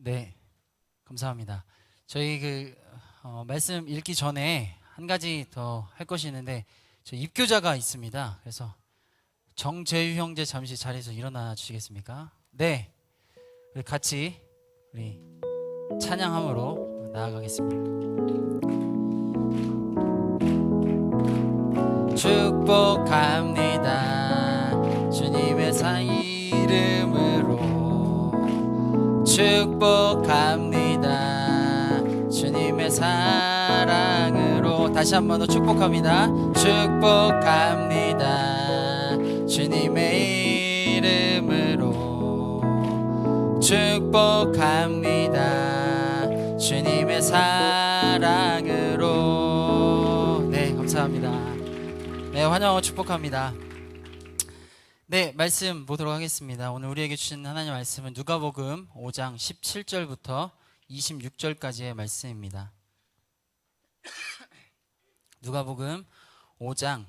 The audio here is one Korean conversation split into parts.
네, 감사합니다. 저희 말씀 읽기 전에 한 가지 더 할 것이 있는데 저 입교자가 있습니다. 그래서 정재유 형제 잠시 자리에서 일어나 주시겠습니까? 네, 우리 같이 우리 찬양함으로 나아가겠습니다. 축복합니다. 주님의 사 이름으로 축복합니다. 주님의 사랑으로 다시 한 번 더 축복합니다. 축복합니다. 주님의 이름으로 축복합니다. 주님의 사랑으로. 네, 감사합니다. 네, 환영하고 축복합니다. 네, 말씀 보도록 하겠습니다. 오늘 우리에게 주신 하나님의 말씀은 누가복음 5장 17절부터 26절까지의 말씀입니다. 누가복음 5장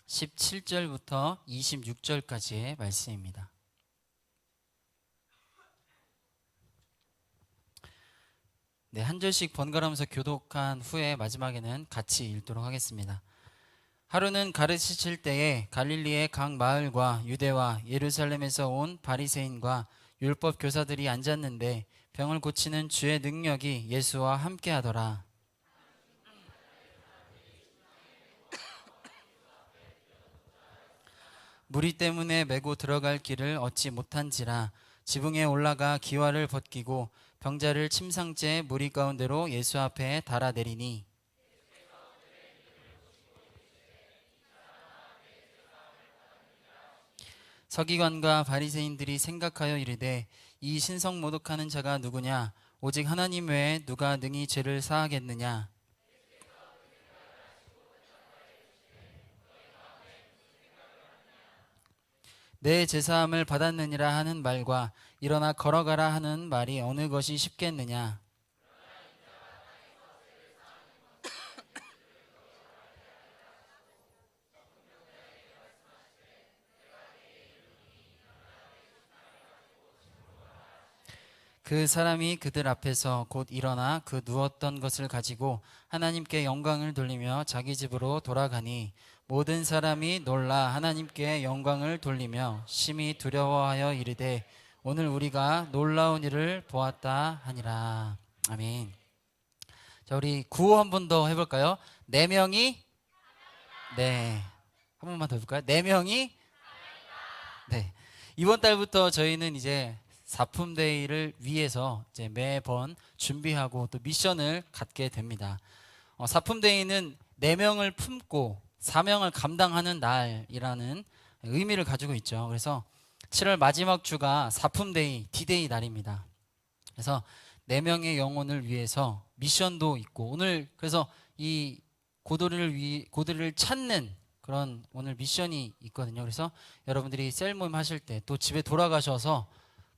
17절부터 26절까지의 말씀입니다. 네, 한 절씩 번갈아가면서 교독한 후에 마지막에는 같이 읽도록 하겠습니다. 하루는 가르치실 때에 갈릴리의 각 마을과 유대와 예루살렘에서 온 바리새인과 율법 교사들이 앉았는데 병을 고치는 주의 능력이 예수와 함께 하더라. 무리 때문에 메고 들어갈 길을 얻지 못한지라 지붕에 올라가 기와를 벗기고 병자를 침상째 무리 가운데로 예수 앞에 달아내리니 서기관과 바리새인들이 생각하여 이르되 이 신성 모독하는 자가 누구냐? 오직 하나님 외에 누가 능히 죄를 사하겠느냐? 내 제사함을 받았느니라 하는 말과 일어나 걸어가라 하는 말이 어느 것이 쉽겠느냐? 그 사람이 그들 앞에서 곧 일어나 그 누웠던 것을 가지고 하나님께 영광을 돌리며 자기 집으로 돌아가니 모든 사람이 놀라 하나님께 영광을 돌리며 심히 두려워하여 이르되 오늘 우리가 놀라운 일을 보았다 하니라. 아멘. 자, 우리 구호 한 번 더 해볼까요? 네 명이 네, 한 번만 더 해볼까요? 네 명이 네. 이번 달부터 저희는 이제 사품데이를 위해서 이제 매번 준비하고 또 미션을 갖게 됩니다. 사품데이는 4명을 품고 사명을 감당하는 날이라는 의미를 가지고 있죠. 그래서 7월 마지막 주가 사품데이, 디데이 날입니다. 그래서 4명의 영혼을 위해서 미션도 있고 오늘 그래서 이 고도리를 찾는 그런 오늘 미션이 있거든요. 그래서 여러분들이 셀 모임 하실 때 또 집에 돌아가셔서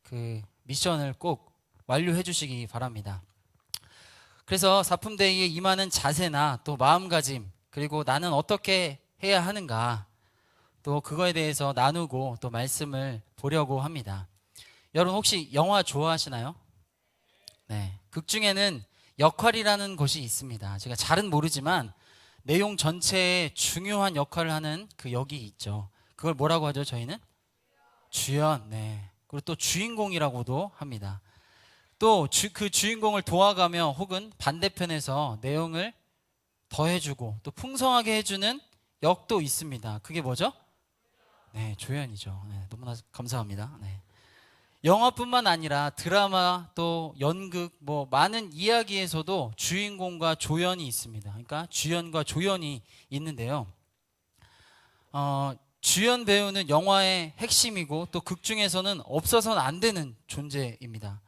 그 미션을 꼭 완료해 주시기 바랍니다. 그래서 사품데이에 임하는 자세나 또 마음가짐 그리고 나는 어떻게 해야 하는가 또 그거에 대해서 나누고 또 말씀을 보려고 합니다. 여러분 혹시 영화 좋아하시나요? 네, 극 중에는 역할이라는 것이 있습니다. 제가 잘은 모르지만 내용 전체에 중요한 역할을 하는 그 역이 있죠. 그걸 뭐라고 하죠? 저희는 주연. 네. 그리고 또 주인공이라고도 합니다. 또 그 주인공을 도와가며 혹은 반대편에서 내용을 더해주고 또 풍성하게 해주는 역도 있습니다. 그게 뭐죠? 네, 조연이죠. 네, 너무나 감사합니다. 네. 영화뿐만 아니라 드라마 또 연극 뭐 많은 이야기에서도 주인공과 조연이 있습니다. 그러니까 주연과 조연이 있는데요. 주연 배우는 영화의 핵심이고 또 극 중에서는 없어서는 안 되는 존재입니다.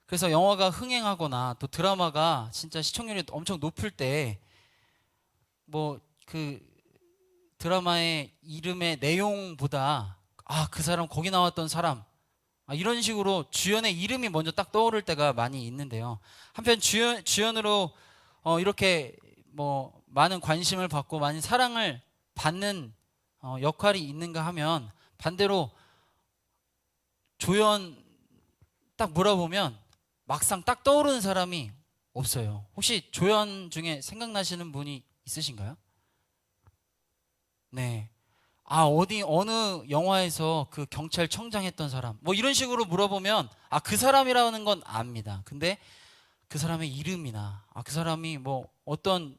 그래서 영화가 흥행하거나 또 드라마가 진짜 시청률이 엄청 높을 때 뭐 그 드라마의 이름의 내용보다 그 사람 거기 나왔던 사람 이런 식으로 주연의 이름이 먼저 딱 떠오를 때가 많이 있는데요. 한편 주연으로 이렇게 뭐 많은 관심을 받고 많은 사랑을 받는 역할이 있는가 하면 반대로 조연 딱 물어보면 막상 딱 떠오르는 사람이 없어요. 혹시 조연 중에 생각나시는 분이 있으신가요? 네. 아, 어느 영화에서 그 경찰청장 했던 사람, 뭐 이런 식으로 물어보면, 아, 그 사람이라는 건 압니다. 근데 그 사람의 이름이나, 아, 그 사람이 뭐 어떤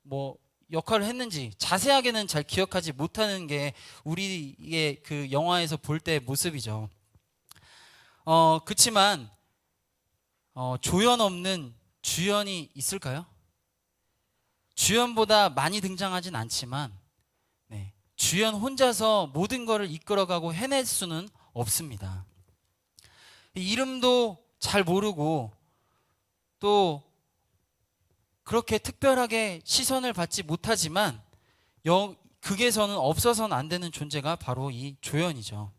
뭐 역할을 했는지 자세하게는 잘 기억하지 못하는 게 우리의 그 영화에서 볼 때의 모습이죠. 그치만, 조연 없는 주연이 있을까요? 주연보다 많이 등장하진 않지만, 네, 주연 혼자서 모든 것을 이끌어가고 해낼 수는 없습니다. 이름도 잘 모르고 또 그렇게 특별하게 시선을 받지 못하지만 극에서는 없어서는 안 되는 존재가 바로 이 조연이죠.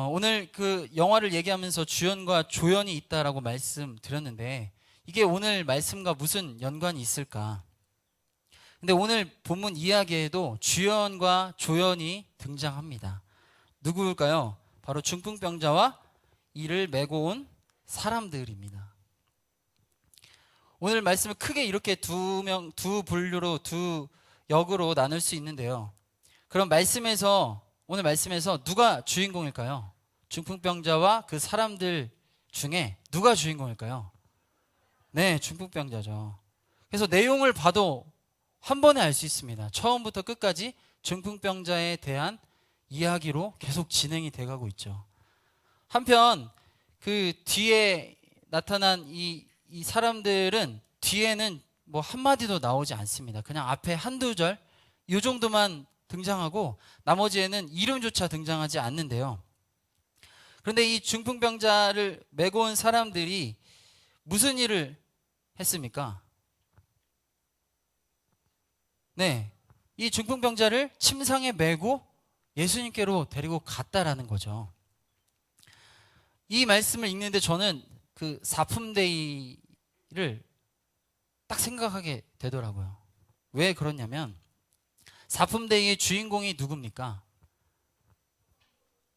오늘 그 영화를 얘기하면서 주연과 조연이 있다라고 말씀드렸는데 이게 오늘 말씀과 무슨 연관이 있을까? 근데 오늘 본문 이야기에도 주연과 조연이 등장합니다. 누구일까요? 바로 중풍병자와 이를 메고 온 사람들입니다. 오늘 말씀을 크게 이렇게 두 분류로, 두 역으로 나눌 수 있는데요. 그럼 오늘 말씀에서 누가 주인공일까요? 중풍병자와 그 사람들 중에 누가 주인공일까요? 네, 중풍병자죠. 그래서 내용을 봐도 한 번에 알 수 있습니다. 처음부터 끝까지 중풍병자에 대한 이야기로 계속 진행이 돼가고 있죠. 한편 그 뒤에 나타난 이 사람들은 뒤에는 뭐 한마디도 나오지 않습니다. 그냥 앞에 한두 절, 이 정도만 등장하고 나머지에는 이름조차 등장하지 않는데요. 그런데 이 중풍병자를 메고 온 사람들이 무슨 일을 했습니까? 네, 이 중풍병자를 침상에 메고 예수님께로 데리고 갔다라는 거죠. 이 말씀을 읽는데 저는 그 사품데이를 딱 생각하게 되더라고요. 왜 그러냐면 사품데이의 주인공이 누굽니까?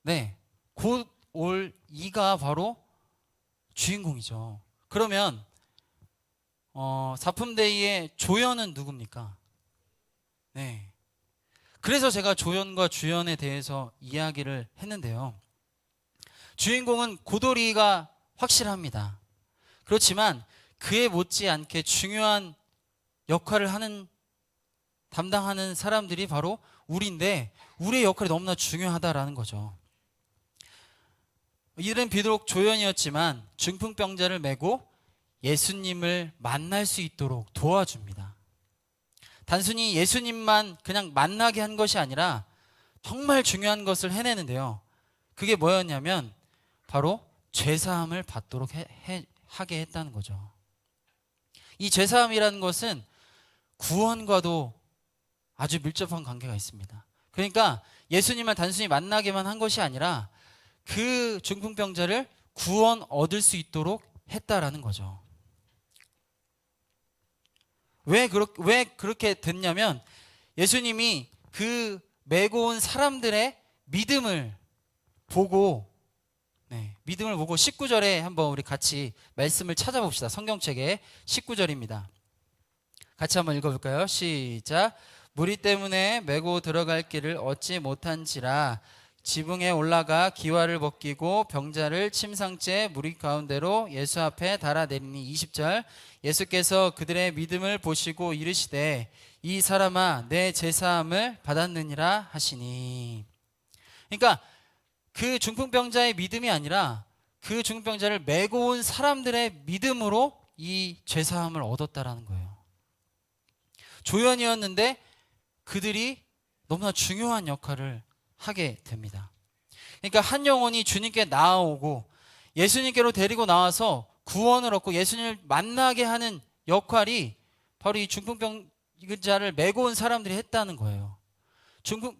네, 곧 올 이가 바로 주인공이죠. 그러면 사품데이의 조연은 누굽니까? 네, 그래서 제가 조연과 주연에 대해서 이야기를 했는데요. 주인공은 고돌이가 확실합니다. 그렇지만 그에 못지않게 중요한 역할을 담당하는 사람들이 바로 우리인데 우리의 역할이 너무나 중요하다라는 거죠. 이들은 비록 조연이었지만 중풍병자를 메고 예수님을 만날 수 있도록 도와줍니다. 단순히 예수님만 그냥 만나게 한 것이 아니라 정말 중요한 것을 해내는데요. 그게 뭐였냐면 바로 죄사함을 받도록 하게 했다는 거죠. 이 죄사함이라는 것은 구원과도 아주 밀접한 관계가 있습니다. 그러니까 예수님을 단순히 만나게만 한 것이 아니라 그 중풍병자를 구원 얻을 수 있도록 했다라는 거죠. 왜 그렇게 됐냐면 예수님이 그 메고 온 사람들의 믿음을 보고 19절에 한번 우리 같이 말씀을 찾아봅시다. 성경책의 19절입니다. 같이 한번 읽어볼까요? 시작. 무리 때문에 메고 들어갈 길을 얻지 못한지라 지붕에 올라가 기와를 벗기고 병자를 침상째 무리 가운데로 예수 앞에 달아내리니 20절. 예수께서 그들의 믿음을 보시고 이르시되 이 사람아 내 제사함을 받았느니라 하시니. 그러니까 그 중풍병자의 믿음이 아니라 그 중풍병자를 메고 온 사람들의 믿음으로 이 죄사함을 얻었다라는 거예요. 조연이었는데 그들이 너무나 중요한 역할을 하게 됩니다. 그러니까 한 영혼이 주님께 나아오고 예수님께로 데리고 나와서 구원을 얻고 예수님을 만나게 하는 역할이 바로 이 중풍병자를 메고 온 사람들이 했다는 거예요.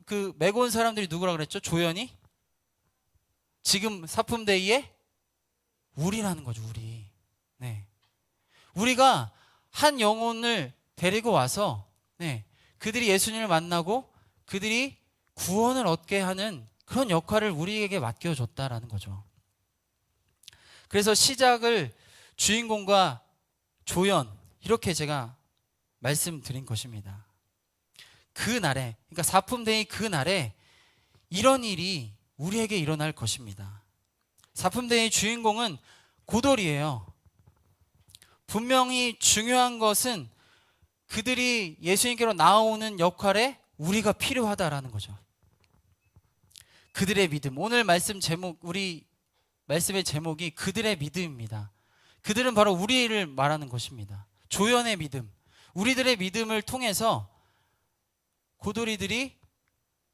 그 메고 온 사람들이 누구라 그랬죠? 조연이? 지금 사품데이에 우리라는 거죠. 우리. 네. 우리가 한 영혼을 데리고 와서 그들이 예수님을 만나고 그들이 구원을 얻게 하는 그런 역할을 우리에게 맡겨줬다라는 거죠. 그래서 시작을 주인공과 조연 이렇게 제가 말씀드린 것입니다. 그날에, 그러니까 사품데이 그날에 이런 일이 우리에게 일어날 것입니다. 사품데이 주인공은 고돌이에요. 분명히 중요한 것은 그들이 예수님께로 나오는 역할에 우리가 필요하다라는 거죠. 그들의 믿음. 오늘 말씀 제목, 우리 말씀의 제목이 그들의 믿음입니다. 그들은 바로 우리를 말하는 것입니다. 조연의 믿음. 우리들의 믿음을 통해서 고돌이들이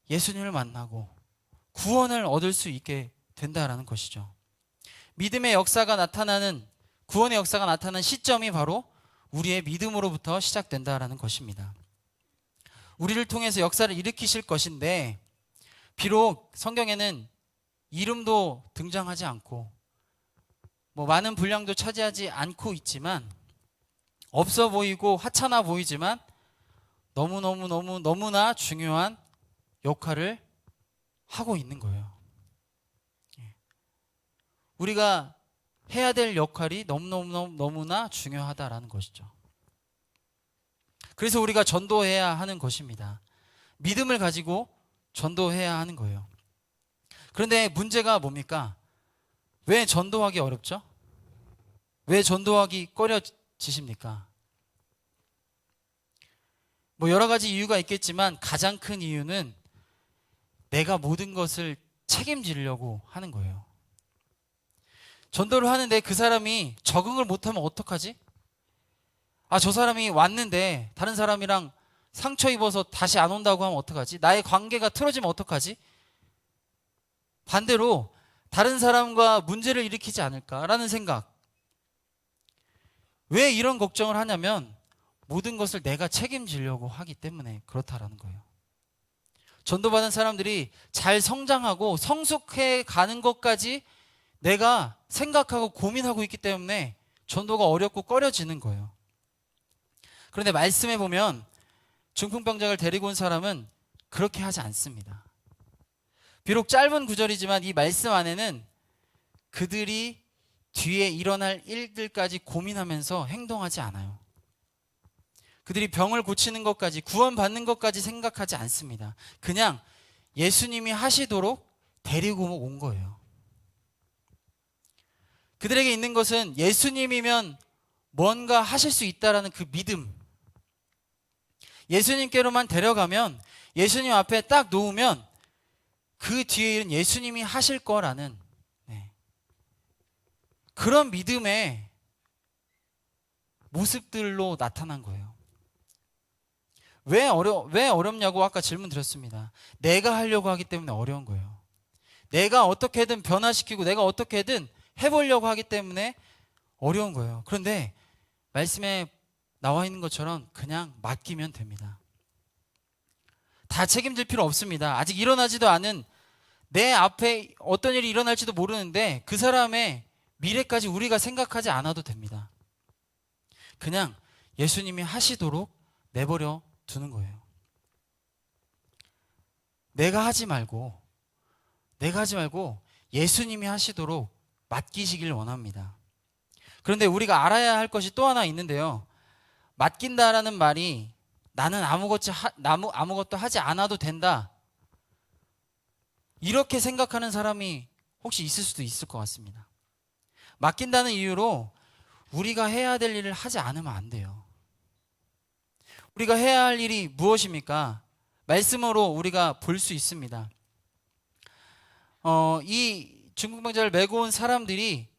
예수님을 만나고 구원을 얻을 수 있게 된다라는 것이죠. 믿음의 역사가 나타나는, 구원의 역사가 나타나는 시점이 바로 우리의 믿음으로부터 시작된다라는 것입니다. 우리를 통해서 역사를 일으키실 것인데, 비록 성경에는 이름도 등장하지 않고 많은 분량도 차지하지 않고 있지만, 없어 보이고 하찮아 보이지만 너무나 중요한 역할을 하고 있는 거예요. 우리가 해야 될 역할이 너무나 중요하다라는 것이죠. 그래서 우리가 전도해야 하는 것입니다. 믿음을 가지고 전도해야 하는 거예요. 그런데 문제가 뭡니까? 왜 전도하기 어렵죠? 왜 전도하기 꺼려지십니까? 여러 가지 이유가 있겠지만 가장 큰 이유는 내가 모든 것을 책임지려고 하는 거예요. 전도를 하는데 그 사람이 적응을 못하면 어떡하지? 저 사람이 왔는데 다른 사람이랑 상처 입어서 다시 안 온다고 하면 어떡하지? 나의 관계가 틀어지면 어떡하지? 반대로 다른 사람과 문제를 일으키지 않을까라는 생각. 왜 이런 걱정을 하냐면 모든 것을 내가 책임지려고 하기 때문에 그렇다라는 거예요. 전도받은 사람들이 잘 성장하고 성숙해 가는 것까지 내가 생각하고 고민하고 있기 때문에 전도가 어렵고 꺼려지는 거예요. 그런데 말씀에 보면 중풍병자를 데리고 온 사람은 그렇게 하지 않습니다. 비록 짧은 구절이지만 이 말씀 안에는 그들이 뒤에 일어날 일들까지 고민하면서 행동하지 않아요. 그들이 병을 고치는 것까지, 구원받는 것까지 생각하지 않습니다. 그냥 예수님이 하시도록 데리고 온 거예요. 그들에게 있는 것은 예수님이면 뭔가 하실 수 있다라는 그 믿음. 예수님께로만 데려가면, 예수님 앞에 딱 놓으면 그 뒤에 일은 예수님이 하실 거라는 그런 믿음의 모습들로 나타난 거예요. 왜 어렵냐고 아까 질문 드렸습니다. 내가 하려고 하기 때문에 어려운 거예요. 내가 어떻게든 변화시키고 내가 어떻게든 해보려고 하기 때문에 어려운 거예요. 그런데 말씀에 나와 있는 것처럼 그냥 맡기면 됩니다. 다 책임질 필요 없습니다. 아직 일어나지도 않은 내 앞에 어떤 일이 일어날지도 모르는데 그 사람의 미래까지 우리가 생각하지 않아도 됩니다. 그냥 예수님이 하시도록 내버려 두는 거예요. 내가 하지 말고 예수님이 하시도록 맡기시길 원합니다. 그런데 우리가 알아야 할 것이 또 하나 있는데요. 맡긴다라는 말이 나는 아무것도 하지 않아도 된다. 이렇게 생각하는 사람이 혹시 있을 수도 있을 것 같습니다. 맡긴다는 이유로 우리가 해야 될 일을 하지 않으면 안 돼요. 우리가 해야 할 일이 무엇입니까? 말씀으로 우리가 볼 수 있습니다. 이 중풍병자를 메고 온 사람들이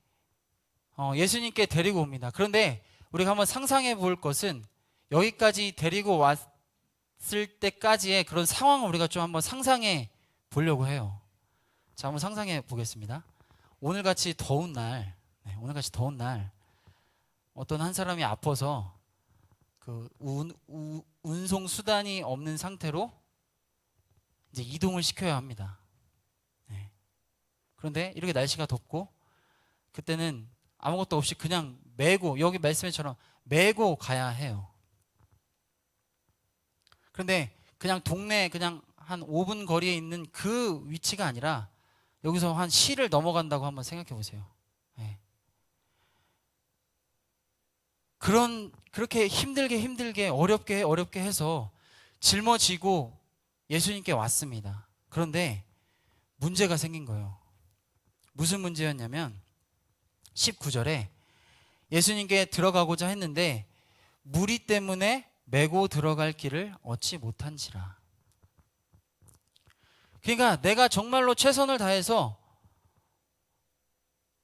예수님께 데리고 옵니다. 그런데 우리가 한번 상상해 볼 것은 여기까지 데리고 왔을 때까지의 그런 상황을 우리가 좀 한번 상상해 보려고 해요. 자, 한번 상상해 보겠습니다. 오늘같이 더운 날 어떤 한 사람이 아파서 그 운송 수단이 없는 상태로 이제 이동을 시켜야 합니다. 그런데 이렇게 날씨가 덥고 그때는 아무것도 없이 그냥 메고, 여기 말씀처럼 메고 가야 해요. 그런데 그냥 동네 그냥 한 5분 거리에 있는 그 위치가 아니라 여기서 한 시를 넘어간다고 한번 생각해 보세요. 그렇게 힘들게 어렵게 해서 짊어지고 예수님께 왔습니다. 그런데 문제가 생긴 거예요. 무슨 문제였냐면 19절에 예수님께 들어가고자 했는데 무리 때문에 메고 들어갈 길을 얻지 못한지라. 그러니까 내가 정말로 최선을 다해서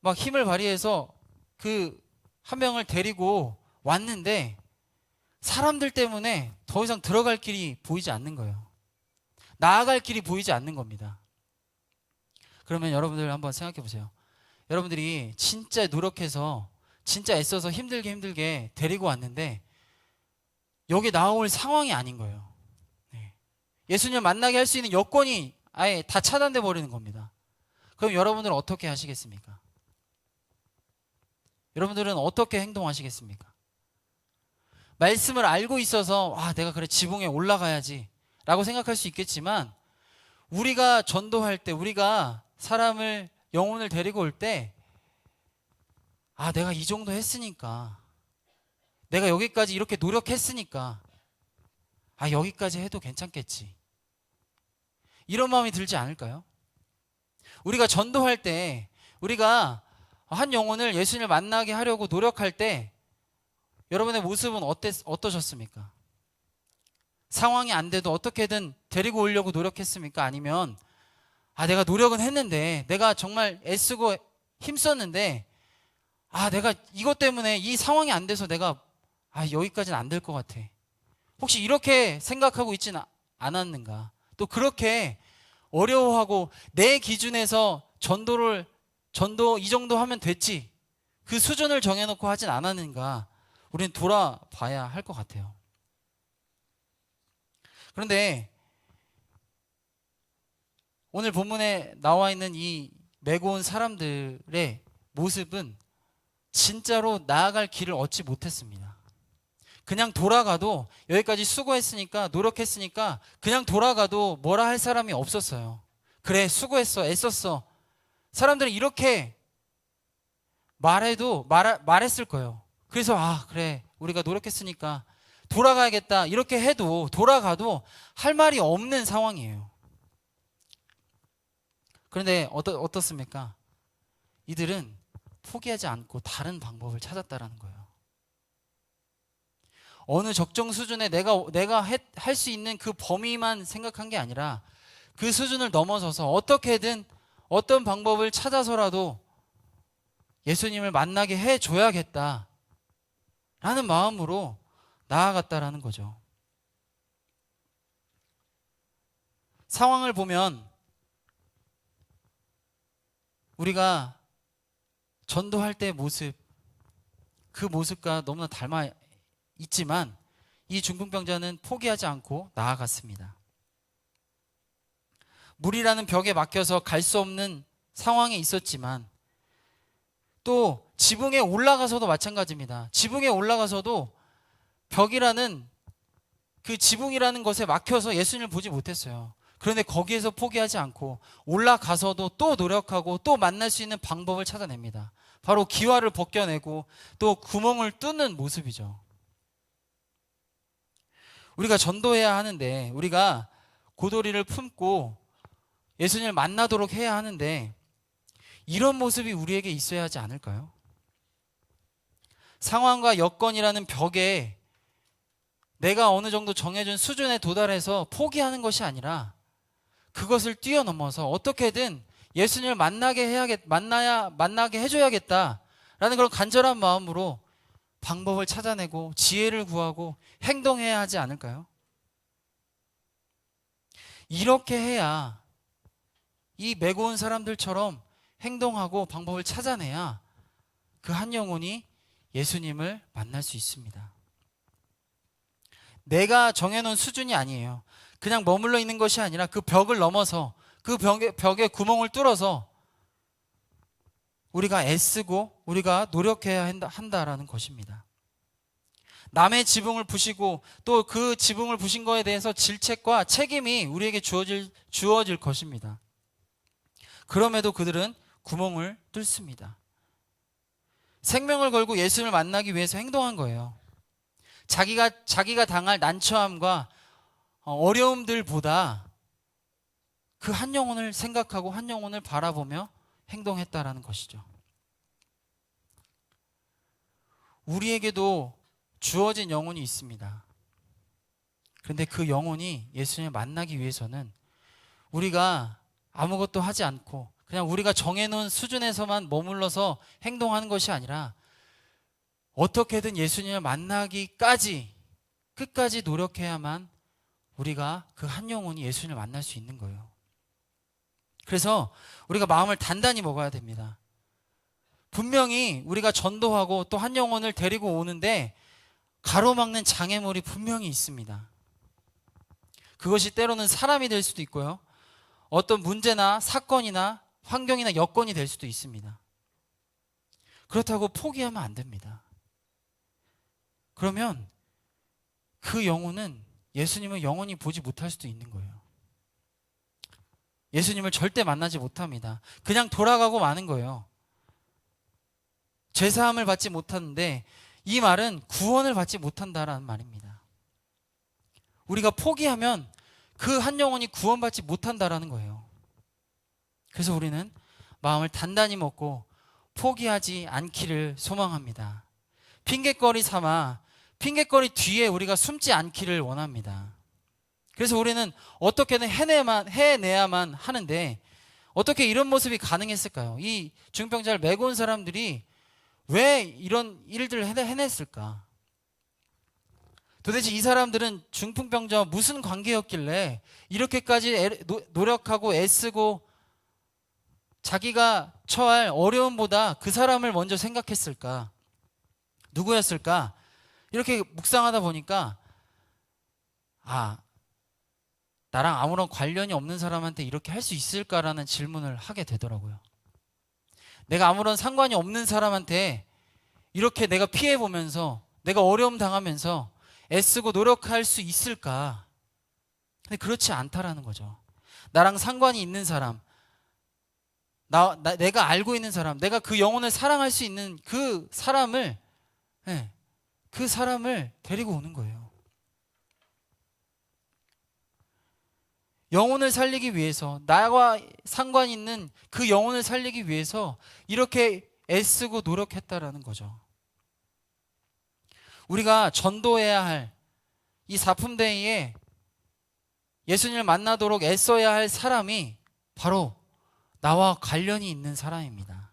막 힘을 발휘해서 그 한 명을 데리고 왔는데 사람들 때문에 더 이상 들어갈 길이 보이지 않는 거예요. 나아갈 길이 보이지 않는 겁니다. 그러면 여러분들 한번 생각해 보세요. 여러분들이 진짜 노력해서 진짜 애써서 힘들게 데리고 왔는데 여기 나올 상황이 아닌 거예요. 예수님 만나게 할 수 있는 여건이 아예 다 차단돼 버리는 겁니다. 그럼 여러분들은 어떻게 하시겠습니까? 여러분들은 어떻게 행동하시겠습니까? 말씀을 알고 있어서 내가 그래 지붕에 올라가야지 라고 생각할 수 있겠지만 우리가 전도할 때 우리가 사람을 영혼을 데리고 올 때 내가 이 정도 했으니까 내가 여기까지 이렇게 노력했으니까 여기까지 해도 괜찮겠지 이런 마음이 들지 않을까요? 우리가 전도할 때 우리가 한 영혼을 예수님을 만나게 하려고 노력할 때 여러분의 모습은 어떠셨습니까? 상황이 안 돼도 어떻게든 데리고 오려고 노력했습니까? 아니면 내가 노력은 했는데 내가 정말 애쓰고 힘썼는데 내가 이것 때문에 이 상황이 안 돼서 내가 여기까지는 안 될 것 같아. 혹시 이렇게 생각하고 있지는 않았는가? 또 그렇게 어려워하고 내 기준에서 전도 이 정도 하면 됐지 그 수준을 정해놓고 하진 않았는가? 우리는 돌아봐야 할 것 같아요. 그런데 오늘 본문에 나와 있는 이 메고 온 사람들의 모습은 진짜로 나아갈 길을 얻지 못했습니다. 그냥 돌아가도 여기까지 수고했으니까 노력했으니까 그냥 돌아가도 뭐라 할 사람이 없었어요. 그래 수고했어 애썼어. 사람들은 이렇게 말했을 거예요. 그래서 그래 우리가 노력했으니까 돌아가야겠다 이렇게 해도 돌아가도 할 말이 없는 상황이에요. 그런데 어떻습니까? 이들은 포기하지 않고 다른 방법을 찾았다라는 거예요. 어느 적정 수준에 내가 할 수 있는 그 범위만 생각한 게 아니라 그 수준을 넘어서서 어떻게든 어떤 방법을 찾아서라도 예수님을 만나게 해줘야겠다 라는 마음으로 나아갔다라는 거죠. 상황을 보면 우리가 전도할 때의 모습 그 모습과 너무나 닮아 있지만 이 중풍병자는 포기하지 않고 나아갔습니다. 물이라는 벽에 막혀서 갈 수 없는 상황에 있었지만 또 지붕에 올라가서도 마찬가지입니다. 지붕에 올라가서도 벽이라는 그 지붕이라는 것에 막혀서 예수님을 보지 못했어요. 그런데 거기에서 포기하지 않고 올라가서도 또 노력하고 또 만날 수 있는 방법을 찾아냅니다. 바로 기와를 벗겨내고 또 구멍을 뚫는 모습이죠. 우리가 전도해야 하는데 우리가 고도리를 품고 예수님을 만나도록 해야 하는데 이런 모습이 우리에게 있어야 하지 않을까요? 상황과 여건이라는 벽에 내가 어느 정도 정해준 수준에 도달해서 포기하는 것이 아니라 그것을 뛰어넘어서 어떻게든 예수님을 만나게 해줘야겠다라는 그런 간절한 마음으로 방법을 찾아내고 지혜를 구하고 행동해야 하지 않을까요? 이렇게 해야 이 메고 온 사람들처럼 행동하고 방법을 찾아내야 그 한 영혼이 예수님을 만날 수 있습니다. 내가 정해놓은 수준이 아니에요. 그냥 머물러 있는 것이 아니라 그 벽을 넘어서 그 벽에 구멍을 뚫어서 우리가 애쓰고 우리가 노력해야 한다라는 것입니다. 남의 지붕을 부시고 또 그 지붕을 부신 거에 대해서 질책과 책임이 우리에게 주어질 것입니다. 그럼에도 그들은 구멍을 뚫습니다. 생명을 걸고 예수님을 만나기 위해서 행동한 거예요. 자기가 당할 난처함과 어려움들보다 그 한 영혼을 생각하고 한 영혼을 바라보며 행동했다라는 것이죠. 우리에게도 주어진 영혼이 있습니다. 그런데 그 영혼이 예수님을 만나기 위해서는 우리가 아무것도 하지 않고 그냥 우리가 정해놓은 수준에서만 머물러서 행동하는 것이 아니라 어떻게든 예수님을 만나기까지 끝까지 노력해야만 우리가 그 한 영혼이 예수님을 만날 수 있는 거예요. 그래서 우리가 마음을 단단히 먹어야 됩니다. 분명히 우리가 전도하고 또 한 영혼을 데리고 오는데 가로막는 장애물이 분명히 있습니다. 그것이 때로는 사람이 될 수도 있고요. 어떤 문제나 사건이나 환경이나 여건이 될 수도 있습니다. 그렇다고 포기하면 안 됩니다. 그러면 그 영혼은 예수님을 영원히 보지 못할 수도 있는 거예요. 예수님을 절대 만나지 못합니다. 그냥 돌아가고 마는 거예요. 죄사함을 받지 못하는데 이 말은 구원을 받지 못한다라는 말입니다. 우리가 포기하면 그 한 영혼이 구원받지 못한다라는 거예요. 그래서 우리는 마음을 단단히 먹고 포기하지 않기를 소망합니다. 핑계거리 삼아 핑계거리 뒤에 우리가 숨지 않기를 원합니다. 그래서 우리는 어떻게든 해내야만 하는데 어떻게 이런 모습이 가능했을까요? 이 중풍병자를 메고 온 사람들이 왜 이런 일들을 해냈을까? 도대체 이 사람들은 중풍병자와 무슨 관계였길래 이렇게까지 노력하고 애쓰고 자기가 처할 어려움보다 그 사람을 먼저 생각했을까? 누구였을까? 이렇게 묵상하다 보니까 나랑 아무런 관련이 없는 사람한테 이렇게 할 수 있을까라는 질문을 하게 되더라고요. 내가 아무런 상관이 없는 사람한테 이렇게 내가 피해보면서 내가 어려움 당하면서 애쓰고 노력할 수 있을까? 근데 그렇지 않다라는 거죠. 나랑 상관이 있는 사람, 내가 알고 있는 사람, 내가 그 영혼을 사랑할 수 있는 그 사람을 데리고 오는 거예요. 영혼을 살리기 위해서, 나와 상관 있는 그 영혼을 살리기 위해서 이렇게 애쓰고 노력했다라는 거죠. 우리가 전도해야 할 이 사품대회에 예수님을 만나도록 애써야 할 사람이 바로 나와 관련이 있는 사람입니다.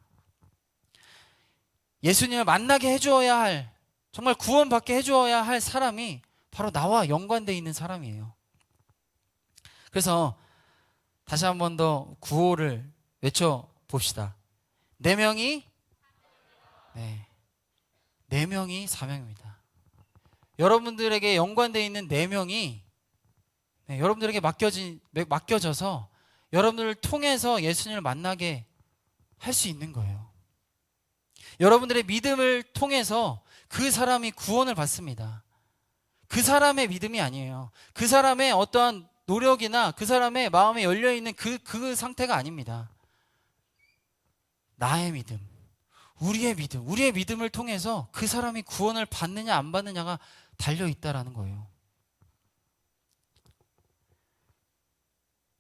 예수님을 만나게 해주어야 할, 정말 구원받게 해주어야 할 사람이 바로 나와 연관되어 있는 사람이에요. 그래서 다시 한 번 더 구호를 외쳐봅시다. 네 명이 사명입니다. 여러분들에게 연관되어 있는 네 명이 여러분들에게 맡겨져서 여러분들을 통해서 예수님을 만나게 할 수 있는 거예요. 여러분들의 믿음을 통해서 그 사람이 구원을 받습니다. 그 사람의 믿음이 아니에요. 그 사람의 어떠한 노력이나 그 사람의 마음에 열려있는 그 상태가 아닙니다. 나의 믿음, 우리의 믿음을 통해서 그 사람이 구원을 받느냐 안 받느냐가 달려있다라는 거예요.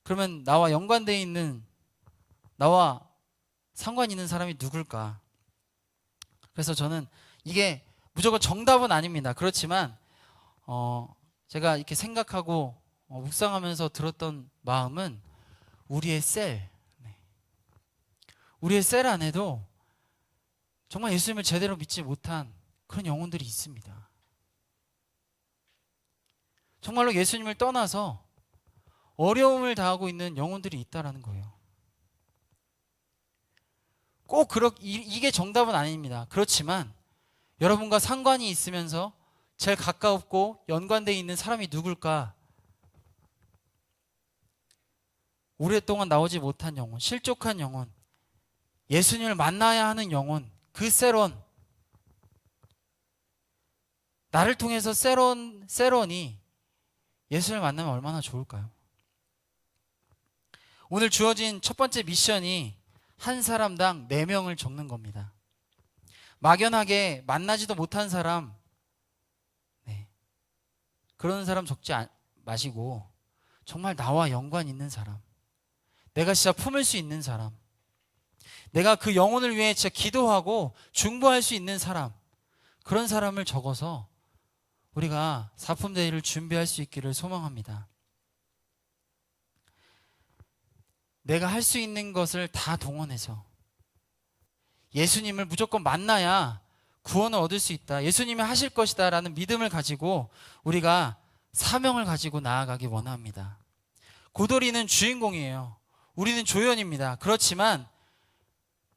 그러면 나와 연관되어 있는, 나와 상관 있는 사람이 누굴까? 그래서 저는 이게 무조건 정답은 아닙니다. 그렇지만 제가 이렇게 생각하고 묵상하면서 들었던 마음은 우리의 셀 안에도 정말 예수님을 제대로 믿지 못한 그런 영혼들이 있습니다. 정말로 예수님을 떠나서 어려움을 당하고 있는 영혼들이 있다라는 거예요. 꼭 이게 정답은 아닙니다. 그렇지만 여러분과 상관이 있으면서 제일 가깝고 연관되어 있는 사람이 누굴까? 오랫동안 나오지 못한 영혼, 실족한 영혼, 예수님을 만나야 하는 영혼, 그 세론, 나를 통해서 세론이 예수님을 만나면 얼마나 좋을까요? 오늘 주어진 첫 번째 미션이 한 사람당 4명을 적는 겁니다. 막연하게 만나지도 못한 사람, 그런 사람 적지 마시고 정말 나와 연관 있는 사람, 내가 진짜 품을 수 있는 사람, 내가 그 영혼을 위해 진짜 기도하고 중보할 수 있는 사람, 그런 사람을 적어서 우리가 사품대회를 준비할 수 있기를 소망합니다. 내가 할 수 있는 것을 다 동원해서 예수님을 무조건 만나야 구원을 얻을 수 있다, 예수님이 하실 것이다 라는 믿음을 가지고 우리가 사명을 가지고 나아가기 원합니다. 고돌이는 주인공이에요. 우리는 조연입니다. 그렇지만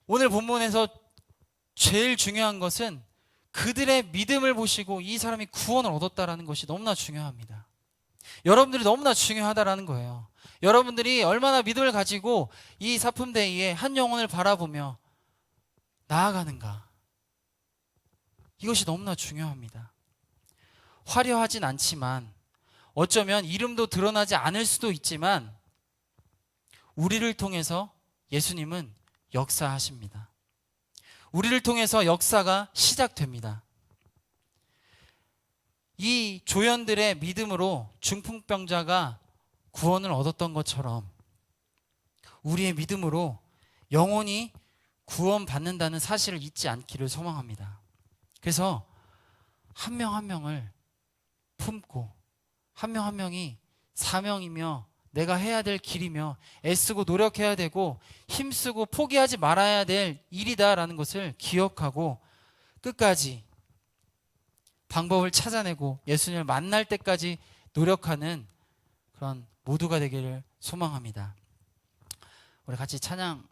오늘 본문에서 제일 중요한 것은 그들의 믿음을 보시고 이 사람이 구원을 얻었다라는 것이 너무나 중요합니다. 여러분들이 너무나 중요하다라는 거예요. 여러분들이 얼마나 믿음을 가지고 이 사품대회에 한 영혼을 바라보며 나아가는가, 이것이 너무나 중요합니다. 화려하진 않지만, 어쩌면 이름도 드러나지 않을 수도 있지만 우리를 통해서 예수님은 역사하십니다. 우리를 통해서 역사가 시작됩니다. 이 조연들의 믿음으로 중풍병자가 구원을 얻었던 것처럼 우리의 믿음으로 영혼이 구원받는다는 사실을 잊지 않기를 소망합니다. 그래서 한 명 한 명을 품고 한 명 한 명이 사명이며 내가 해야 될 길이며 애쓰고 노력해야 되고 힘쓰고 포기하지 말아야 될 일이다라는 것을 기억하고 끝까지 방법을 찾아내고 예수님을 만날 때까지 노력하는 그런 모두가 되기를 소망합니다. 우리 같이 찬양